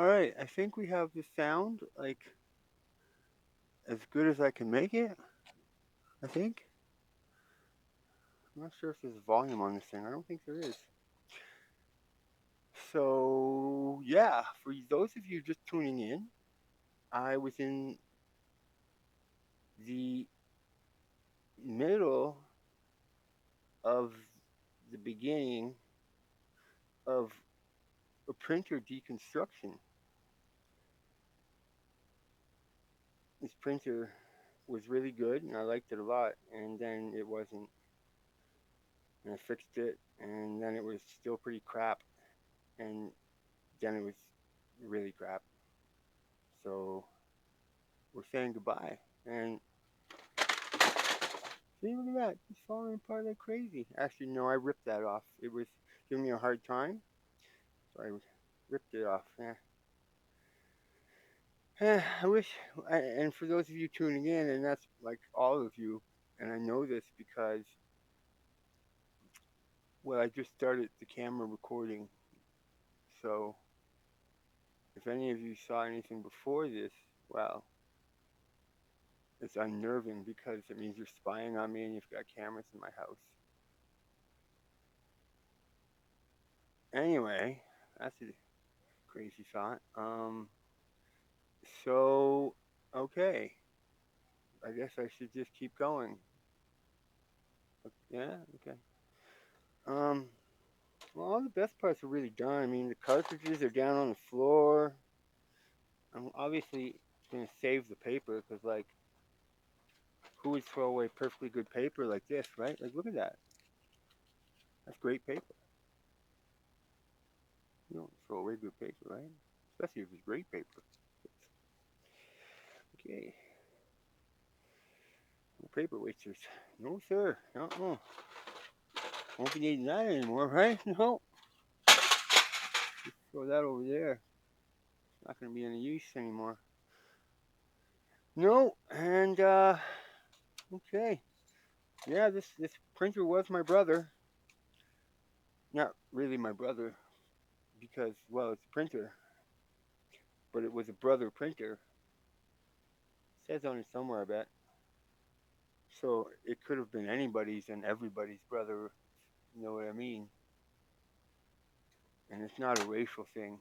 Alright, I think we have the sound, like, as good as I can make it, I think. I'm not sure if there's volume on this thing. I don't think there is. So, yeah, for those of you just tuning in, I was in the middle of the beginning of a printer deconstruction. This printer was really good and I liked it a lot, and then it wasn't. And I fixed it, and then it was still pretty crap, and then it was really crap. So we're saying goodbye. And see, look at that. It's falling apart like crazy. Actually, no, I ripped that off. It was giving me a hard time, so I ripped it off. Yeah. I wish, and for those of you tuning in, and that's like all of you, and I know this because, well, I just started the camera recording. So if any of you saw anything before this, well, it's unnerving because it means you're spying on me and you've got cameras in my house. Anyway, that's a crazy thought. So, okay. I guess I should just keep going. Yeah, okay. Um, well, all the best parts are really done. I mean, the cartridges are down on the floor. I'm obviously going to save the paper because, like, who would throw away perfectly good paper like this, right? Like, look at that. That's great paper. You don't throw away good paper, right? Especially if it's great paper. Okay. No paper wasters. No, sir. Uh-uh. Won't be needing that anymore, right? No. Just throw that over there. It's not going to be any use anymore. No. And, okay. Yeah, this printer was my brother. Not really my brother because, well, it's a printer, but it was a brother printer. It says on it somewhere, I bet. So it could have been anybody's and everybody's brother. You know what I mean? And it's not a racial thing.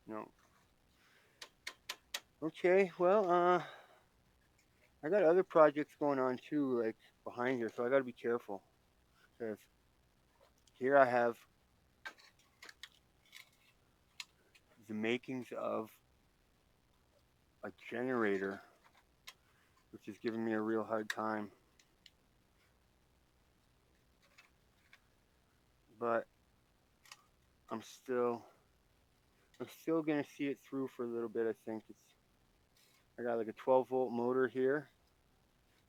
No. Okay, well, I got other projects going on too, like behind here, so I got to be careful because here I have the makings of a generator, which is giving me a real hard time. But I'm still, I'm still gonna see it through for a little bit. I think I got like a 12-volt motor here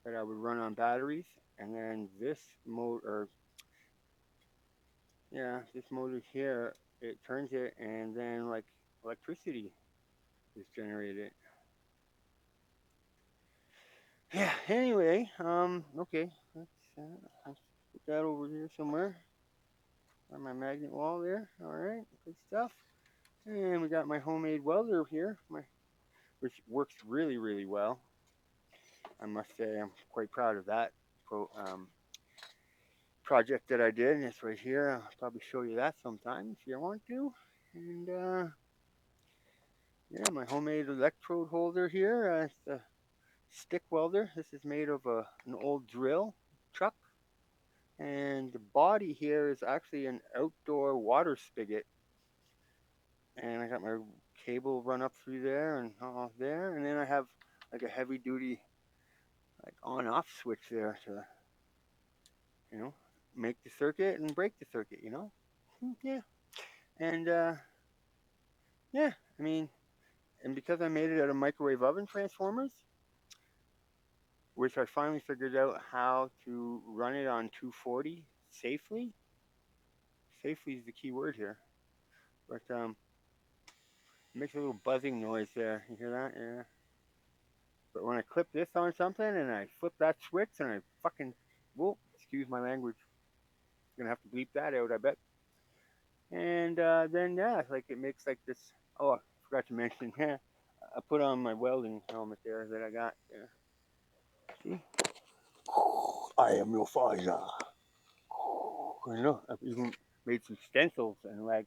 that I would run on batteries, and then this motor, yeah, this motor here, it turns it, and then like electricity is generated. Yeah. Anyway, okay. Let's put that over here somewhere on my magnet wall there. All right, good stuff. And we got my homemade welder here, which works really, really well. I must say, I'm quite proud of that project that I did. And it's right here. I'll probably show you that sometime if you want to. And yeah, my homemade electrode holder here. It's a stick welder. This is made of an old drill truck. And the body here is actually an outdoor water spigot. And I got my cable run up through there and off there. And then I have like a heavy duty like on off switch there to, you know, make the circuit and break the circuit, you know? Yeah. And yeah, I mean, and because I made it out of microwave oven transformers, which I finally figured out how to run it on 240 safely. Safely is the key word here. But it makes a little buzzing noise there. You hear that? Yeah. But when I clip this on something and I flip that switch and I fucking, whoa, excuse my language, I'm gonna have to bleep that out, I bet. And then yeah, like it makes like this. Oh, I forgot to mention. Yeah, I put on my welding helmet there that I got there. See, I am your father. I know. I've even made some stencils and like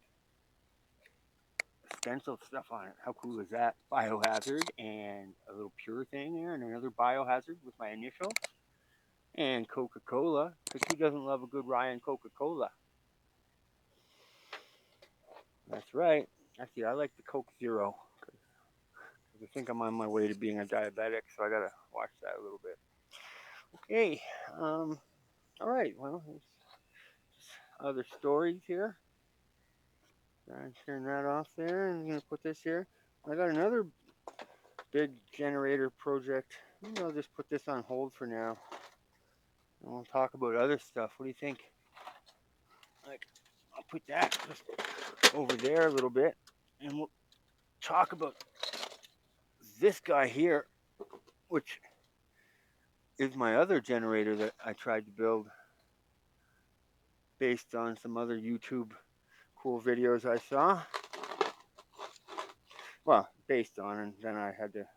stencil stuff on it. How cool is that? Biohazard and a little pure thing there, and another biohazard with my initials. And Coca Cola, because who doesn't love a good Ryan Coca Cola? That's right. Actually, I like the Coke Zero. Because I think I'm on my way to being a diabetic, so I gotta watch that a little bit. Okay. All right. Well, there's other stories here. I'm turn that off there, and I'm gonna put this here. I got another big generator project. Maybe I'll just put this on hold for now, and we'll talk about other stuff. What do you think? Like, I'll put that just over there a little bit, and we'll talk about this guy here, which is my other generator that I tried to build based on some other YouTube cool videos I saw. Well, based on, and then I had to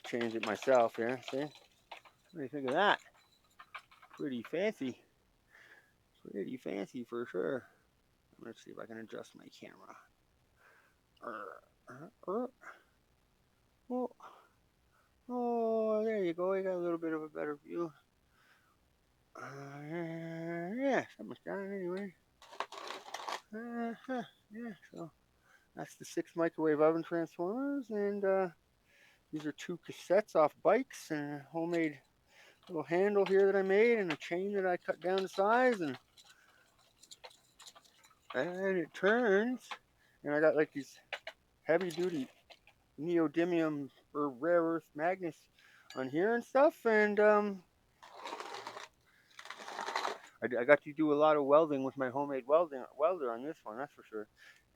change it myself here. See? What do you think of that? Pretty fancy. Pretty fancy for sure. Let's see if I can adjust my camera. Oh, oh, there you go. I got a little bit of a better view. Yeah, something's done anyway. Yeah, so that's the 6 microwave oven transformers, and these are 2 cassettes off bikes, and a homemade little handle here that I made, and a chain that I cut down to size, and it turns, and I got like these heavy duty neodymium or rare earth magnets on here and stuff, and I got to do a lot of welding with my homemade welder on this one, that's for sure.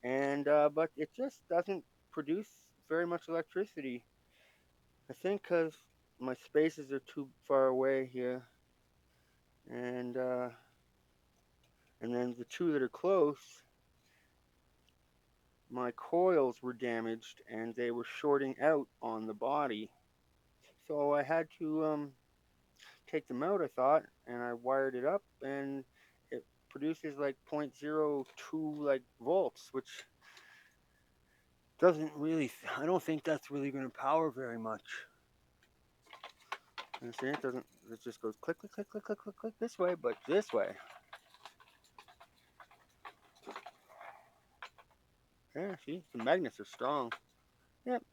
And but it just doesn't produce very much electricity. I think because my spaces are too far away here, and then the 2 that are close, my coils were damaged and they were shorting out on the body. So I had to take them out, I thought, and I wired it up, and it produces like 0.02 like volts, which doesn't really, I don't think that's really going to power very much. And see, it doesn't, it just goes click, click, click, click, click, click, click this way, but this way. Yeah, see, the magnets are strong. Yep.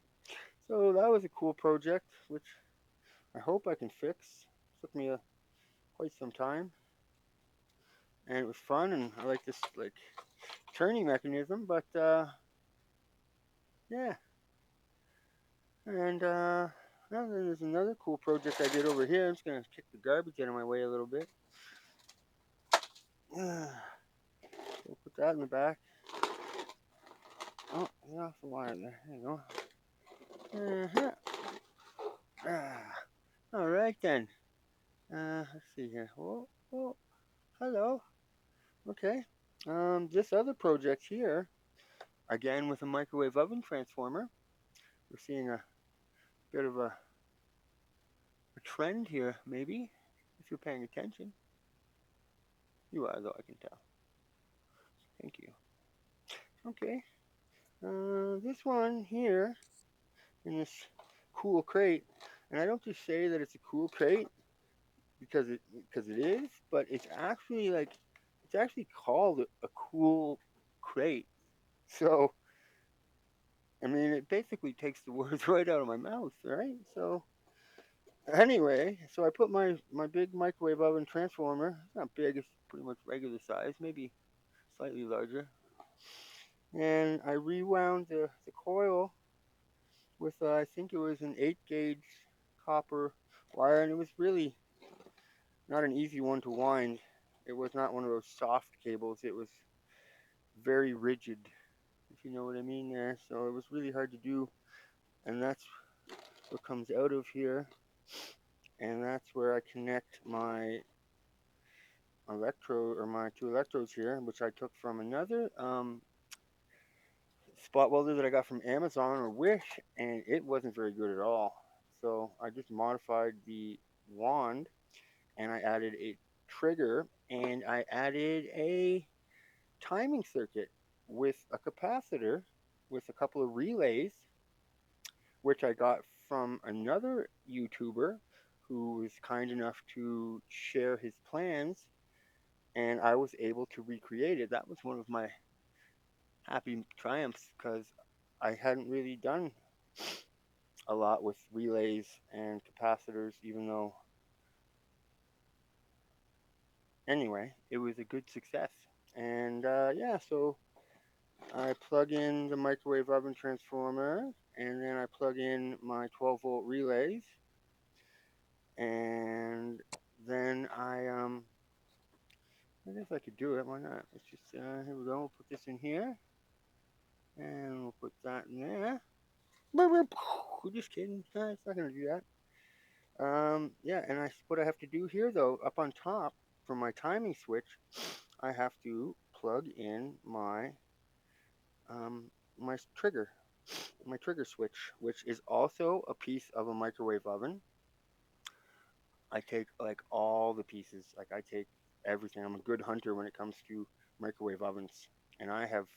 So that was a cool project, which I hope I can fix. Took me quite some time, and it was fun, and I like this like turning mechanism. But yeah, and now there's another cool project I did over here. I'm just gonna kick the garbage out of my way a little bit. We'll put that in the back. Oh, get off the wire there. There you go. All right then. Let's see here. Oh, oh, hello. Okay. This other project here, again with a microwave oven transformer. We're seeing a bit of a trend here, maybe, if you're paying attention. You are, though, I can tell. Thank you. Okay. This one here in this cool crate, and I don't just say that it's a cool crate because it is, but it's actually like it's actually called a cool crate. So I mean, it basically takes the words right out of my mouth, right? So anyway, so I put my big microwave oven transformer. It's not big; it's pretty much regular size, maybe slightly larger. And I rewound the coil with I think it was an 8 gauge copper wire, and it was really not an easy one to wind. It was not one of those soft cables. It was very rigid, if you know what I mean there. So it was really hard to do, and that's what comes out of here, and that's where I connect my electrode or my 2 electrodes here, which I took from another spot welder that I got from Amazon or Wish, and it wasn't very good at all. So I just modified the wand, and I added a trigger, and I added a timing circuit with a capacitor with a couple of relays, which I got from another YouTuber who was kind enough to share his plans, and I was able to recreate it. That was one of my happy triumphs because I hadn't really done a lot with relays and capacitors, even though, anyway, it was a good success. And yeah, so I plug in the microwave oven transformer, and then I plug in my 12-volt relays, and then I guess I could do it. Why not? Let's just here we go. We'll put this in here, and we'll put that in there. Just kidding. It's not gonna do that. Yeah, and what I have to do here though, up on top for my timing switch, I have to plug in um, my trigger, my trigger switch, which is also a piece of a microwave oven. I take like all the pieces, like I take everything. I'm a good hunter when it comes to microwave ovens, and I have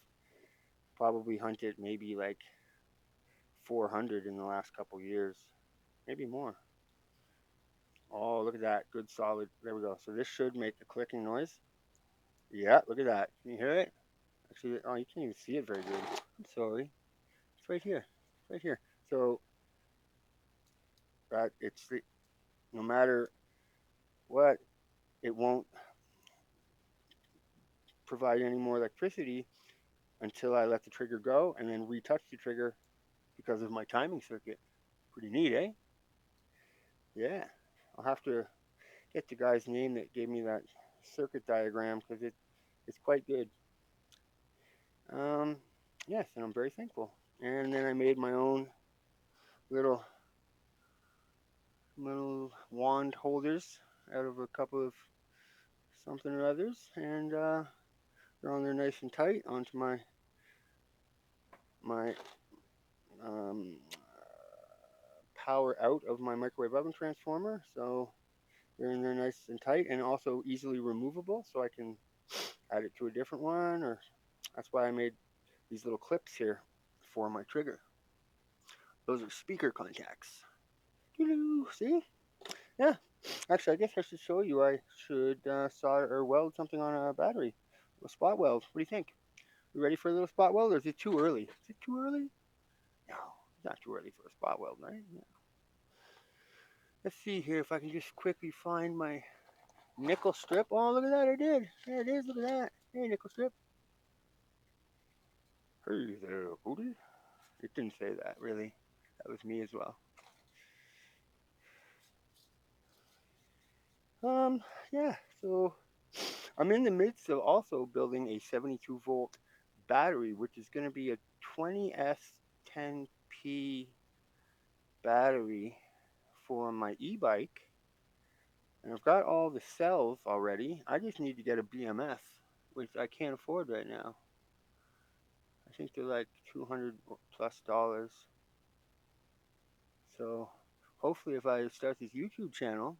probably hunted maybe like 400 in the last couple years, maybe more. Oh, look at that. Good solid. There we go. So this should make a clicking noise. Yeah, look at that. Can you hear it? Actually, oh, you can't even see it very good. I'm sorry. It's right here. It's right here. So that no matter what, it won't provide any more electricity until I let the trigger go and then retouch the trigger because of my timing circuit. Pretty neat, eh? Yeah. I'll have to get the guy's name that gave me that circuit diagram because it's quite good. Um, yes, and I'm very thankful. And then I made my own little little wand holders out of a couple of something or others, and they're on there nice and tight onto my um, power out of my microwave oven transformer. So they're in there nice and tight, and also easily removable, so I can add it to a different one. Or that's why I made these little clips here for my trigger. Those are speaker contacts. Doo-doo, see? Yeah. Actually, I guess I should show you. I should solder or weld something on a battery. A spot weld. What do you think? You ready for a little spot weld, or is it too early? Is it too early? No, it's not too early for a spot weld, right? Yeah. Let's see here if I can just quickly find my nickel strip. Oh, look at that! I did. There it is. Look at that. Hey, nickel strip. Hey there, Cody. It didn't say that, really. That was me as well. Yeah. So I'm in the midst of also building a 72-volt battery, which is going to be a 20S10P battery for my e-bike, and I've got all the cells already. I just need to get a BMS, which I can't afford right now. I think they're like $200 plus. So hopefully, if I start this YouTube channel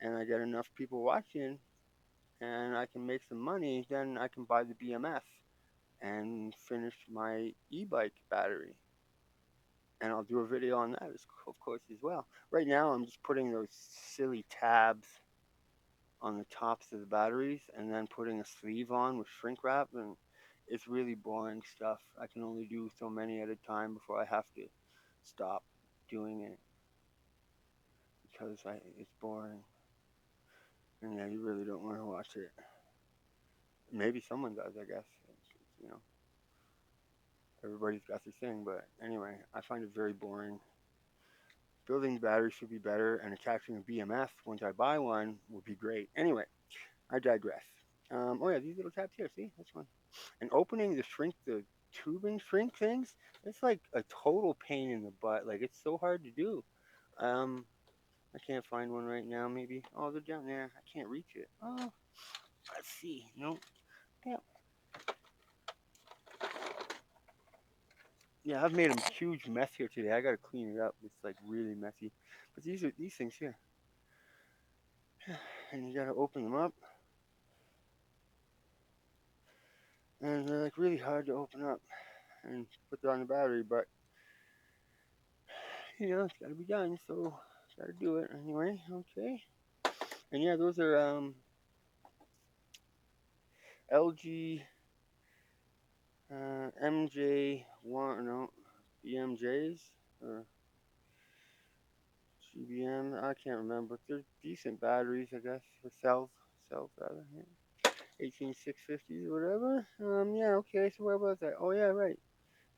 and I get enough people watching and I can make some money, then I can buy the BMS and finish my e-bike battery. And I'll do a video on that, of course, as well. Right now, I'm just putting those silly tabs on the tops of the batteries and then putting a sleeve on with shrink wrap, and it's really boring stuff. I can only do so many at a time before I have to stop doing it because it's boring. And yeah, you really don't want to watch it. Maybe someone does, I guess. You know, everybody's got their thing, but anyway, I find it very boring. Building the battery should be better, and attaching a BMS once I buy one would be great. Anyway, I digress. Oh yeah, these little tabs here. See, that's one. And opening the tubing shrink things, it's like a total pain in the butt. Like it's so hard to do. Um, I can't find one right now. Maybe. Oh, they're down there. I can't reach it. Oh, let's see. No. Yeah. Yeah, I've made a huge mess here today. I gotta clean it up. It's like really messy. But these are these things here, and you gotta open them up, and they're like really hard to open up and put on the battery. But it's gotta be done, so gotta do it anyway. Okay. And yeah, those are LG MJ one no BMJs or GBM. I can't remember. But they're decent batteries, I guess, for cells rather. Yeah. 18650s or whatever. Yeah, okay, so where was I? Oh, yeah, right.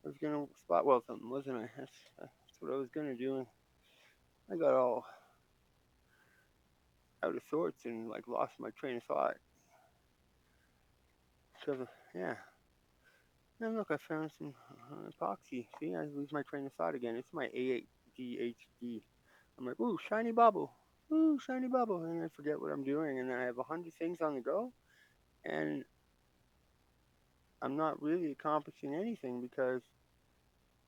I was gonna spot weld something, wasn't I? That's what I was gonna do. And I got all out of sorts and like lost my train of thought. Cause yeah. And look, I found some epoxy. See, I lose my train of thought again. It's my ADHD. I'm like, ooh, shiny bubble. Ooh, shiny bubble. And I forget what I'm doing. And then I have 100 things on the go. And I'm not really accomplishing anything because,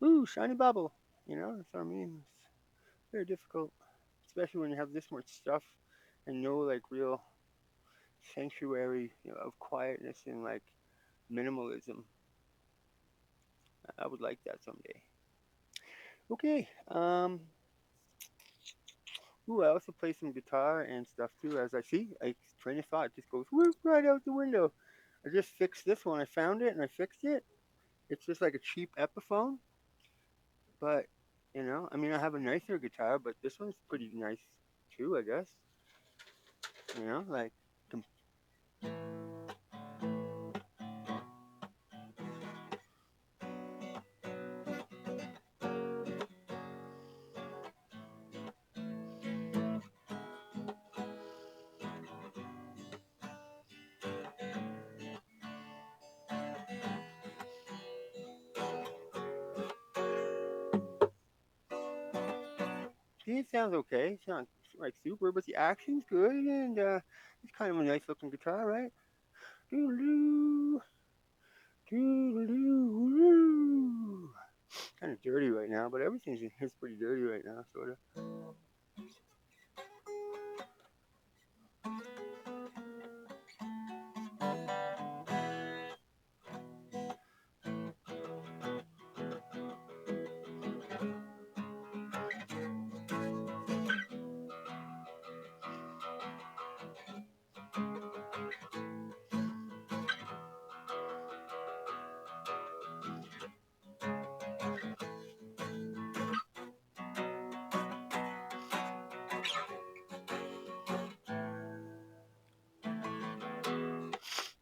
ooh, shiny bubble. That's what I mean. It's very difficult, especially when you have this much stuff and no like real sanctuary of quietness and like minimalism. I would like that someday. Okay. Ooh, I also play some guitar and stuff too. As I see, I train of thought just goes whoop right out the window. I just fixed this one. I found it and I fixed it. It's just like a cheap Epiphone, but I mean, I have a nicer guitar, but this one's pretty nice too, I guess. Like it sounds okay. It's not like super, but the action's good, and it's kind of a nice looking guitar, right? Doo-doo, doo-doo-doo. Kind of dirty right now, but everything's in here's pretty dirty right now, sort of.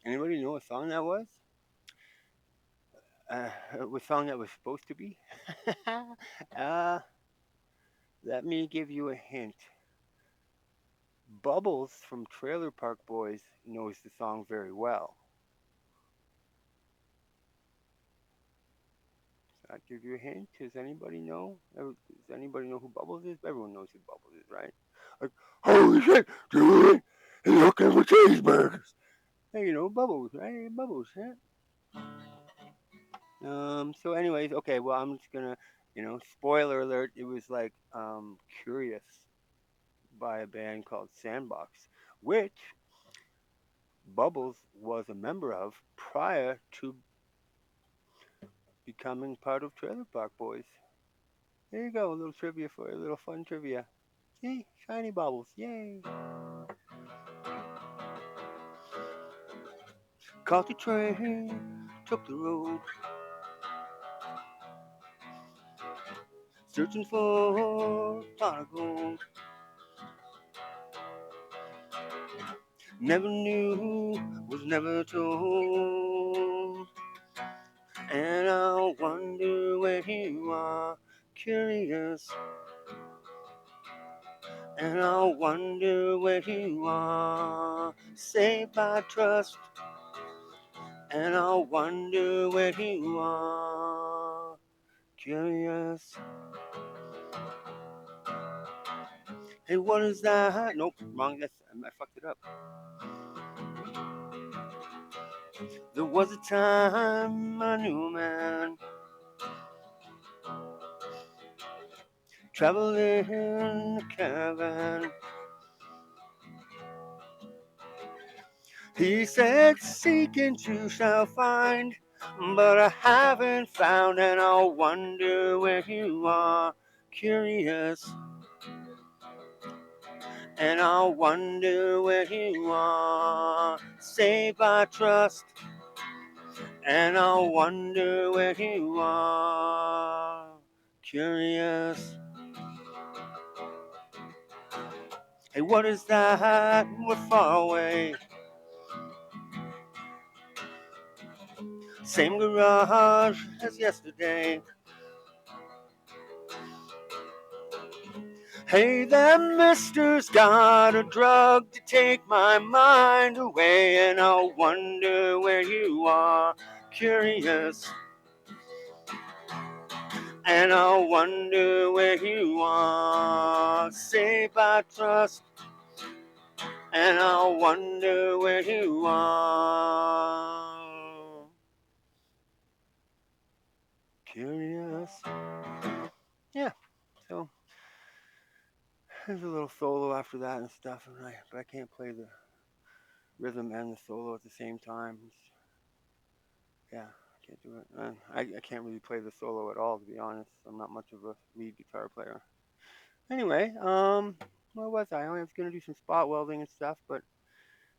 Anybody know what song that was? What song that was supposed to be? uh, Let me give you a hint. Bubbles from Trailer Park Boys knows the song very well. I give you a hint. Does anybody know? Does anybody know who Bubbles is? Everyone knows who Bubbles is, right? Like, holy shit, dude! He's looking for cheeseburgers. Hey, Bubbles, right? Hey, Bubbles, yeah. So, anyways, okay. Well, I'm just gonna, spoiler alert. It was like Curious by a band called Sandbox, which Bubbles was a member of prior to becoming part of Trailer Park Boys. There you go, a little trivia for you, a little fun trivia. See, shiny bubbles, yay! Caught the train, took the road, searching for pot of gold. Never knew, was never told. And I wonder where you are, curious. And I wonder where you are, saved by trust. And I wonder where you are, curious. Hey, what is that? Nope, wrong. I fucked it up. There was a time I knew a man traveling in a caravan. He said, seek and you shall find, but I haven't found, and I'll wonder where you are. Curious, and I'll wonder where you are. Saved by trust, and I'll wonder where you are. Curious. Hey, what is that? We're far away. Same garage as yesterday. Hey, that mister's got a drug to take my mind away, and I'll wonder where you are. Curious, and I'll wonder where you are. Saved by trust, and I'll wonder where you are. Curious. Yeah, so there's a little solo after that and stuff, but I can't play the rhythm and the solo at the same time. Yeah, I can't do it. I can't really play the solo at all, to be honest. I'm not much of a lead guitar player. Anyway, what was I? I was gonna do some spot welding and stuff, but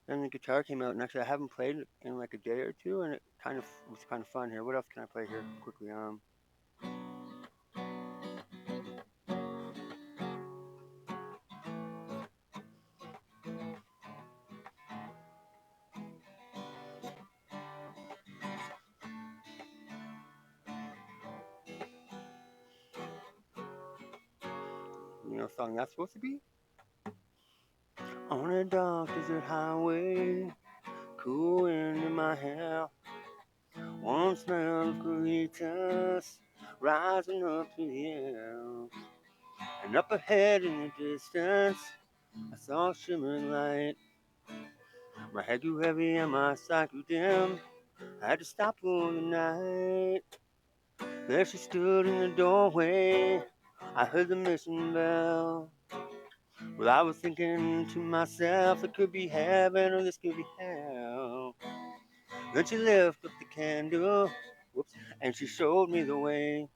then the guitar came out, and actually I haven't played it in like a day or two, and it kind of was kind of fun here. What else can I play here quickly? You know, song that's supposed to be on a dark desert highway, cool wind in my hair, warm smell of colitas rising up to the air. And up ahead in the distance, I saw a shimmering light. My head grew heavy and my sight grew dim. I had to stop for the night. There she stood in the doorway. I heard the mission bell. Well, I was thinking to myself, it could be heaven or this could be hell. Then she lifted up the candle, whoops, and she showed me the way.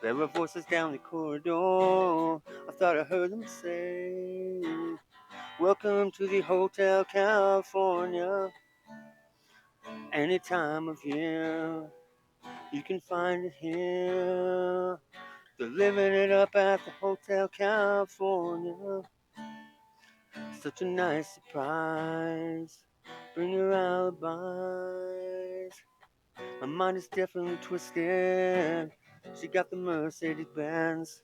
There were voices down the corridor. I thought I heard them say, welcome to the Hotel California. Any time of year, you can find it here. They're living it up at the Hotel California. Such a nice surprise. Bring your alibis. My mind is definitely twisted. She got the Mercedes Benz.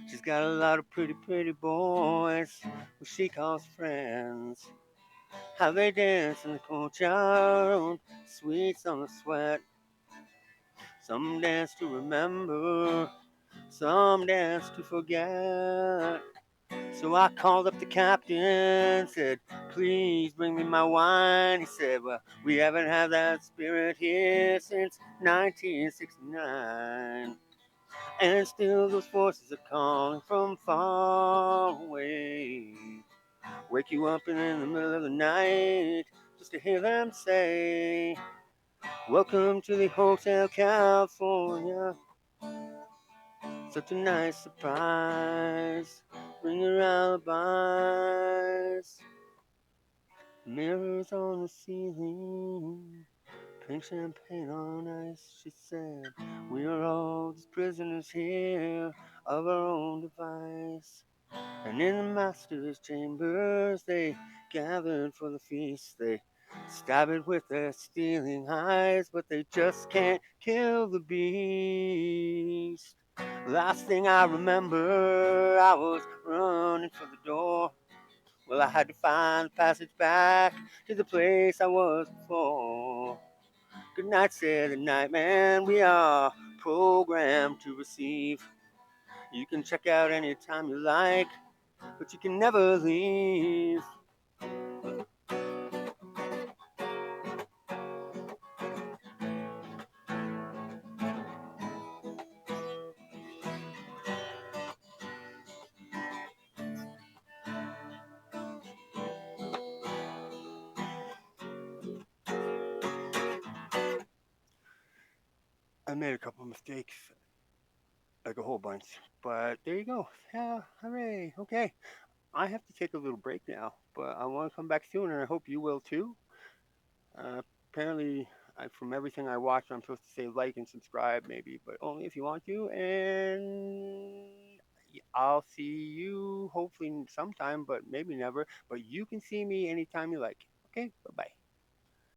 She's got a lot of pretty, pretty boys who she calls friends. How they dance in the courtyard, sweet summer sweat. Some dance to remember, some dance to forget. So I called up the captain, said, please bring me my wine. He said, well, we haven't had that spirit here since 1969. And still those voices are calling from far away. Wake you up in the middle of the night just to hear them say, welcome to the Hotel California. Such a nice surprise. Bring your alibis. Mirrors on the ceiling. Pink champagne on ice, she said. We are all just prisoners here of our own device. And in the master's chambers they gathered for the feast. They stab it with their stealing eyes, but they just can't kill the beast. Last thing I remember, I was running for the door. Well, I had to find the passage back to the place I was before. Good night, said the nightman. We are programmed to receive. You can check out anytime you like, but you can never leave. I made a couple mistakes, like a whole bunch. But there you go. Yeah, hooray. Okay. I have to take a little break now, but I want to come back soon, and I hope you will too. Uh, Apparently, from everything I watch, I'm supposed to say like and subscribe, maybe, but only if you want to. And I'll see you hopefully sometime, but maybe never. But you can see me anytime you like. Okay, bye bye.